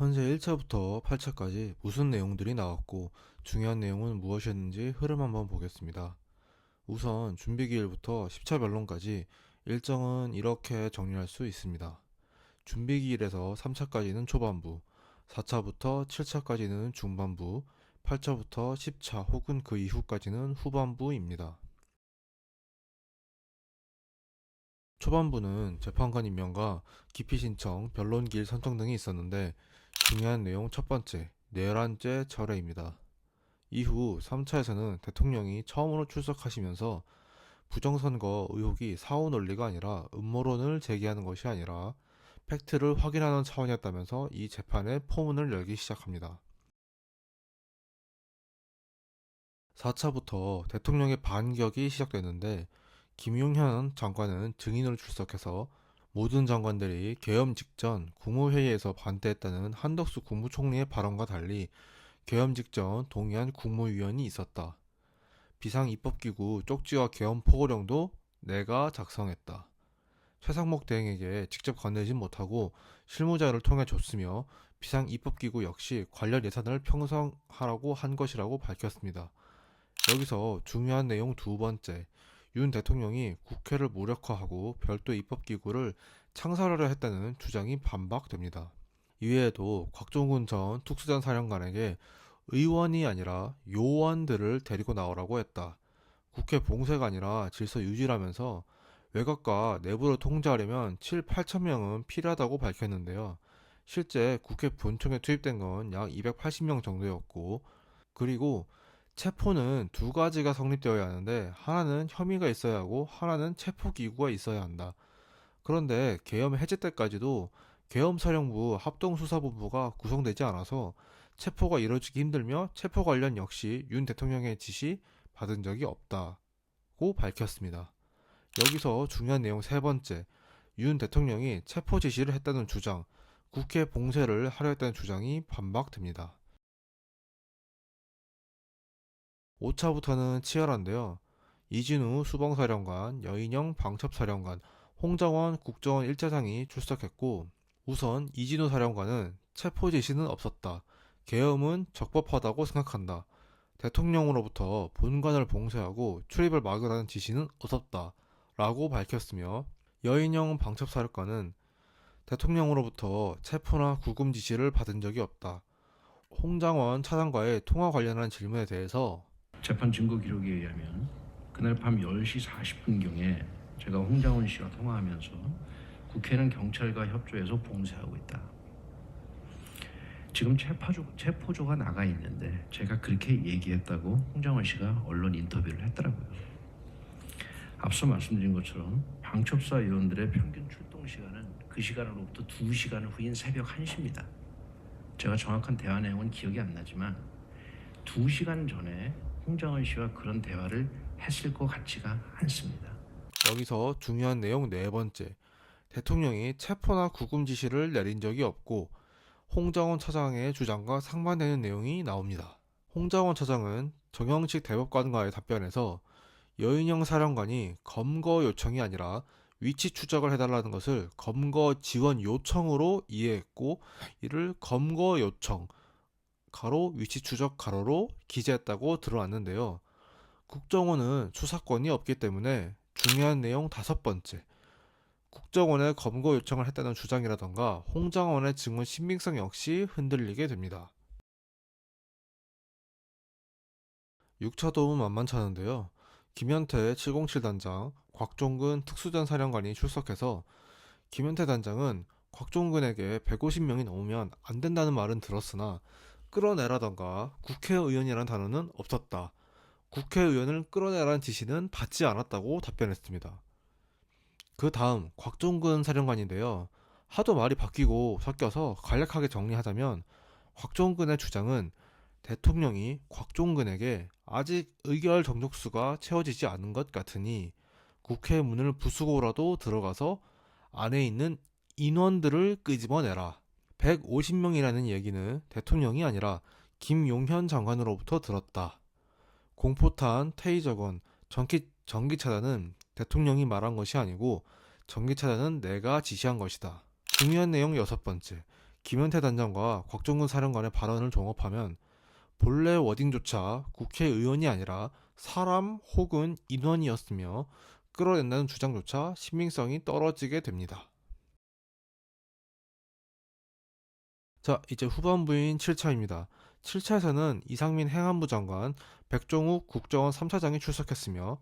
헌재 1차부터 8차까지 무슨 내용들이 나왔고 중요한 내용은 무엇이었는지 흐름 한번 보겠습니다. 우선 준비기일부터 10차 변론까지 일정은 이렇게 정리할 수 있습니다. 준비기일에서 3차까지는 초반부, 4차부터 7차까지는 중반부, 8차부터 10차 혹은 그 이후까지는 후반부입니다. 초반부는 재판관 임명과 기피 신청, 변론기일 선정 등이 있었는데 중요한 내용 첫 번째, 내란죄 철회입니다. 이후 3차에서는 대통령이 처음으로 출석하시면서 부정선거 의혹이 사후 논리가 아니라 음모론을 제기하는 것이 아니라 팩트를 확인하는 차원이었다면서 이 재판의 포문을 열기 시작합니다. 4차부터 대통령의 반격이 시작되는데 김용현 장관은 증인으로 출석해서 모든 장관들이 계엄 직전 국무회의에서 반대했다는 한덕수 국무총리의 발언과 달리 계엄 직전 동의한 국무위원이 있었다. 비상입법기구 쪽지와 계엄 포고령도 내가 작성했다. 최상목 대행에게 직접 건네진 못하고 실무자를 통해 줬으며 비상입법기구 역시 관련 예산을 편성하라고 한 것이라고 밝혔습니다. 여기서 중요한 내용 두 번째, 윤 대통령이 국회를 무력화하고 별도 입법기구를 창설하려 했다는 주장이 반박됩니다. 이외에도 곽종훈 전 특수전 사령관에게 의원이 아니라 요원들을 데리고 나오라고 했다. 국회 봉쇄가 아니라 질서 유지라면서 외곽과 내부를 통제하려면 7, 8천 명은 필요하다고 밝혔는데요. 실제 국회 본청에 투입된 건 약 280명 정도였고, 그리고 체포는 두 가지가 성립되어야 하는데 하나는 혐의가 있어야 하고 하나는 체포기구가 있어야 한다. 그런데 계엄 해제 때까지도 계엄사령부 합동수사본부가 구성되지 않아서 체포가 이뤄지기 힘들며 체포 관련 역시 윤 대통령의 지시 받은 적이 없다고 밝혔습니다. 여기서 중요한 내용 세 번째, 윤 대통령이 체포 지시를 했다는 주장, 국회 봉쇄를 하려 했다는 주장이 반박됩니다. 5차부터는 치열한데요. 이진우 수봉사령관, 여인영 방첩사령관, 홍정원 국정원 1차장이 출석했고 우선 이진우 사령관은 체포 지시는 없었다. 계엄은 적법하다고 생각한다. 대통령으로부터 본관을 봉쇄하고 출입을 막으라는 지시는 없었다. 라고 밝혔으며 여인영 방첩사령관은 대통령으로부터 체포나 구금 지시를 받은 적이 없다. 홍장원 차장과의 통화 관련한 질문에 대해서 재판 증거 기록에 의하면 그날 밤 10시 40분경에 제가 홍장원 씨와 통화하면서 국회는 경찰과 협조해서 봉쇄하고 있다. 지금 체포조가 나가 있는데 제가 그렇게 얘기했다고 홍장원 씨가 언론 인터뷰를 했더라고요. 앞서 말씀드린 것처럼 방첩사 의원들의 평균 출동 시간은 그 시간으로부터 2시간 후인 새벽 1시입니다. 제가 정확한 대화 내용은 기억이 안 나지만 2시간 전에 홍장원 씨와 그런 대화를 했을 것 같지가 않습니다. 여기서 중요한 내용 네 번째, 대통령이 체포나 구금 지시를 내린 적이 없고 홍장원 차장의 주장과 상반되는 내용이 나옵니다. 홍장원 차장은 정영식 대법관과의 답변에서 여인영 사령관이 검거 요청이 아니라 위치 추적을 해달라는 것을 검거 지원 요청으로 이해했고 이를 검거 요청 가로 위치 추적 가로로 기재했다고 드러났는데요. 국정원은 수사권이 없기 때문에 중요한 내용 다섯 번째, 국정원에 검거 요청을 했다는 주장이라던가 홍장원의 증언 신빙성 역시 흔들리게 됩니다. 6차 도움은 만만찮은데요. 김현태 707 단장, 곽종근 특수전 사령관이 출석해서 김현태 단장은 곽종근에게 150명이 넘으면 안 된다는 말은 들었으나 끌어내라던가 국회의원이라는 단어는 없었다. 국회의원을 끌어내라는 지시는 받지 않았다고 답변했습니다. 그 다음 곽종근 사령관인데요. 하도 말이 바뀌고 섞여서 간략하게 정리하자면 곽종근의 주장은 대통령이 곽종근에게 아직 의결 정족수가 채워지지 않은 것 같으니 국회 문을 부수고라도 들어가서 안에 있는 인원들을 끄집어내라. 150명이라는 얘기는 대통령이 아니라 김용현 장관으로부터 들었다. 공포탄, 테이저건, 전기차단은 대통령이 말한 것이 아니고 전기차단은 내가 지시한 것이다. 중요한 내용 여섯 번째, 김현태 단장과 곽종근 사령관의 발언을 종합하면 본래 워딩조차 국회의원이 아니라 사람 혹은 인원이었으며 끌어낸다는 주장조차 신빙성이 떨어지게 됩니다. 자, 이제 후반부인 7차입니다. 7차에서는 이상민 행안부 장관, 백종욱 국정원 3차장이 출석했으며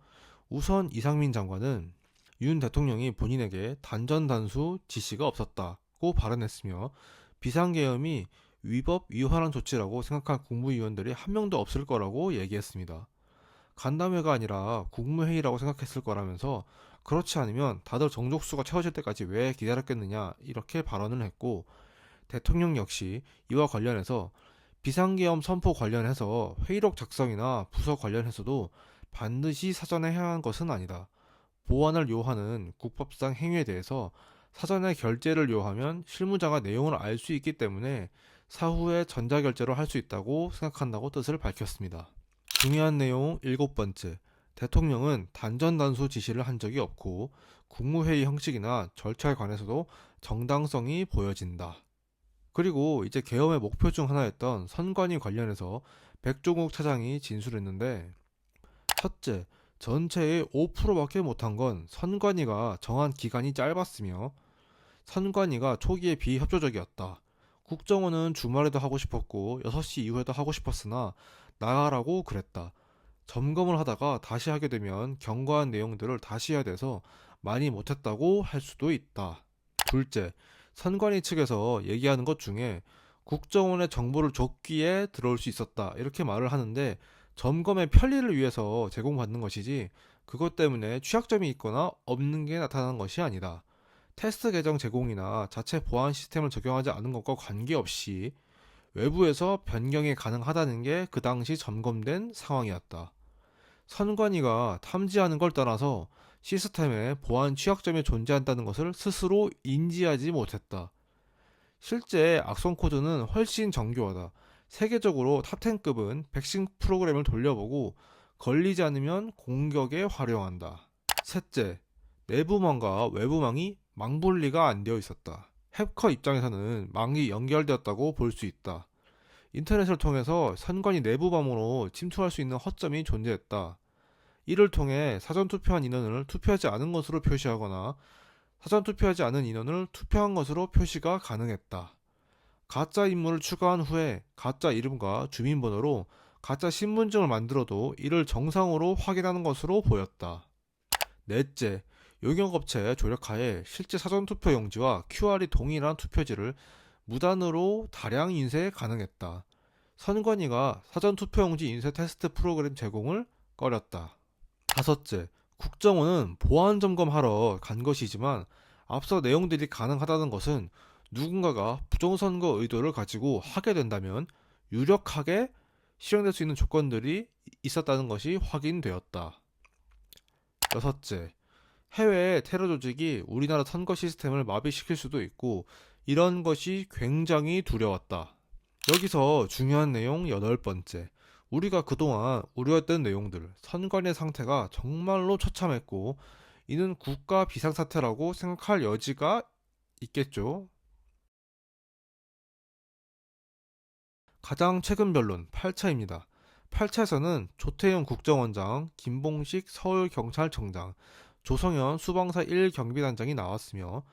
우선 이상민 장관은 윤 대통령이 본인에게 단전단수 지시가 없었다고 발언했으며 비상계엄이 위법 위헌한 조치라고 생각한 국무위원들이 한 명도 없을 거라고 얘기했습니다. 간담회가 아니라 국무회의라고 생각했을 거라면서 그렇지 않으면 다들 정족수가 채워질 때까지 왜 기다렸겠느냐 이렇게 발언을 했고 대통령 역시 이와 관련해서 비상계엄 선포 관련해서 회의록 작성이나 부서 관련해서도 반드시 사전에 해야 하는 것은 아니다. 보완을 요하는 국법상 행위에 대해서 사전에 결재를 요하면 실무자가 내용을 알 수 있기 때문에 사후에 전자결재로 할 수 있다고 생각한다고 뜻을 밝혔습니다. 중요한 내용 7번째. 대통령은 단전단수 지시를 한 적이 없고 국무회의 형식이나 절차에 관해서도 정당성이 보여진다. 그리고 이제 계엄의 목표 중 하나였던 선관위 관련해서 백종욱 차장이 진술했는데 첫째, 전체의 5%밖에 못한 건 선관위가 정한 기간이 짧았으며 선관위가 초기에 비협조적이었다. 국정원은 주말에도 하고 싶었고 6시 이후에도 하고 싶었으나 나가라고 그랬다. 점검을 하다가 다시 하게 되면 경고한 내용들을 다시 해야 돼서 많이 못했다고 할 수도 있다. 둘째, 선관위 측에서 얘기하는 것 중에 국정원에 정보를 줬기에 들어올 수 있었다 이렇게 말을 하는데 점검의 편리를 위해서 제공받는 것이지 그것 때문에 취약점이 있거나 없는 게 나타나는 것이 아니다. 테스트 계정 제공이나 자체 보안 시스템을 적용하지 않은 것과 관계없이 외부에서 변경이 가능하다는 게 그 당시 점검된 상황이었다. 선관위가 탐지하는 걸 떠나서 시스템에 보안 취약점이 존재한다는 것을 스스로 인지하지 못했다. 실제 악성 코드는 훨씬 정교하다. 세계적으로 탑10급은 백신 프로그램을 돌려보고 걸리지 않으면 공격에 활용한다. 셋째, 내부망과 외부망이 망분리가 안 되어 있었다. 해커 입장에서는 망이 연결되었다고 볼 수 있다. 인터넷을 통해서 선관위 내부망으로 침투할 수 있는 허점이 존재했다. 이를 통해 사전투표한 인원을 투표하지 않은 것으로 표시하거나 사전투표하지 않은 인원을 투표한 것으로 표시가 가능했다. 가짜 인물을 추가한 후에 가짜 이름과 주민번호로 가짜 신분증을 만들어도 이를 정상으로 확인하는 것으로 보였다. 넷째, 용역업체 조력하에 실제 사전투표 용지와 QR이 동일한 투표지를 무단으로 다량 인쇄 가능했다. 선관위가 사전투표용지 인쇄 테스트 프로그램 제공을 꺼렸다. 다섯째, 국정원은 보안 점검하러 간 것이지만 앞서 내용들이 가능하다는 것은 누군가가 부정선거 의도를 가지고 하게 된다면 유력하게 실행될 수 있는 조건들이 있었다는 것이 확인되었다. 여섯째, 해외의 테러 조직이 우리나라 선거 시스템을 마비시킬 수도 있고 이런 것이 굉장히 두려웠다. 여기서 중요한 내용 8번째. 우리가 그동안 우려했던 내용들, 선관위의 상태가 정말로 처참했고 이는 국가 비상사태라고 생각할 여지가 있겠죠. 가장 최근 변론 8차입니다. 8차에서는 조태용 국정원장, 김봉식 서울경찰청장, 조성현 수방사 1경비단장이 나왔으며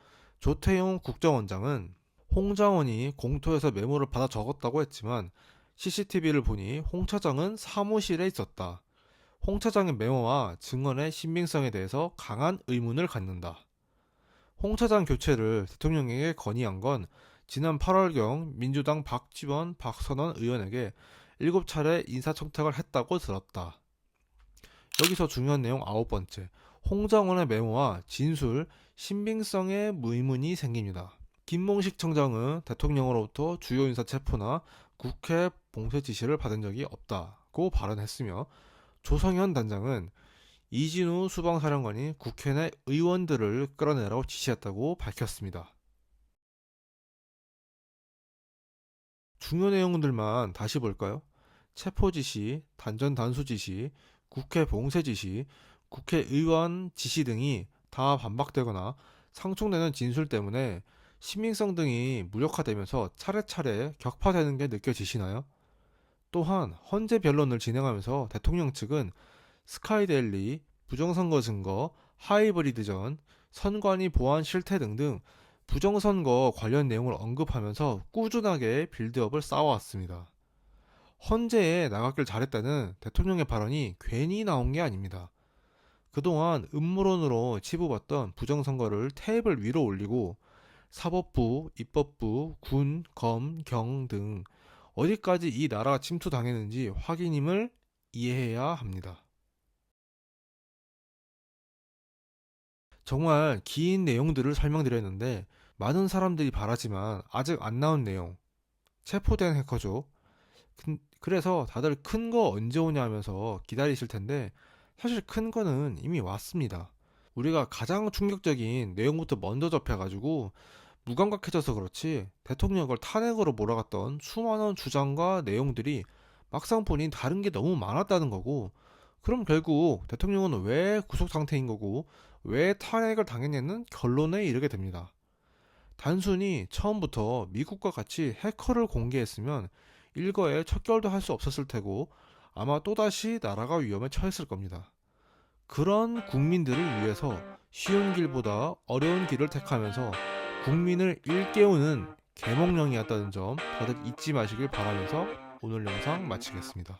조태용 국정원장은 홍장원이 공토에서 메모를 받아 적었다고 했지만 CCTV를 보니 홍 차장은 사무실에 있었다. 홍 차장의 메모와 증언의 신빙성에 대해서 강한 의문을 갖는다. 홍 차장 교체를 대통령에게 건의한 건 지난 8월경 민주당 박지원, 박선원 의원에게 7차례 인사청탁을 했다고 들었다. 여기서 중요한 내용 9번째. 홍장원의 메모와 진술, 신빙성에 의문이 생깁니다. 김봉식 청장은 대통령으로부터 주요 인사 체포나 국회 봉쇄 지시를 받은 적이 없다고 발언했으며 조성현 단장은 이진우 수방사령관이 국회 내 의원들을 끌어내라고 지시했다고 밝혔습니다. 중요 내용들만 다시 볼까요? 체포 지시, 단전 단수 지시, 국회 봉쇄 지시, 국회의원 지시 등이 다 반박되거나 상충되는 진술 때문에 시민성 등이 무력화되면서 차례차례 격파되는 게 느껴지시나요? 또한 헌재 변론을 진행하면서 대통령 측은 스카이델리, 부정선거 증거, 하이브리드전, 선관위 보안 실태 등등 부정선거 관련 내용을 언급하면서 꾸준하게 빌드업을 쌓아왔습니다. 헌재에 나갔길 잘했다는 대통령의 발언이 괜히 나온 게 아닙니다. 그동안 음모론으로 치부받던 부정선거를 테이블 위로 올리고 사법부, 입법부, 군, 검, 경 등 어디까지 이 나라가 침투당했는지 확인임을 이해해야 합니다. 정말 긴 내용들을 설명드렸는데 많은 사람들이 바라지만 아직 안 나온 내용, 체포된 해커죠. 그래서 다들 큰 거 언제 오냐 하면서 기다리실 텐데 사실 큰 거는 이미 왔습니다. 우리가 가장 충격적인 내용부터 먼저 접해가지고 무감각해져서 그렇지 대통령을 탄핵으로 몰아갔던 수많은 주장과 내용들이 막상 보니 다른 게 너무 많았다는 거고, 그럼 결국 대통령은 왜 구속 상태인 거고 왜 탄핵을 당했냐는 결론에 이르게 됩니다. 단순히 처음부터 미국과 같이 해커를 공개했으면 일거에 척결도 할 수 없었을 테고 아마 또다시 나라가 위험에 처했을 겁니다. 그런 국민들을 위해서 쉬운 길보다 어려운 길을 택하면서 국민을 일깨우는 계몽령이었다는 점 다들 잊지 마시길 바라면서 오늘 영상 마치겠습니다.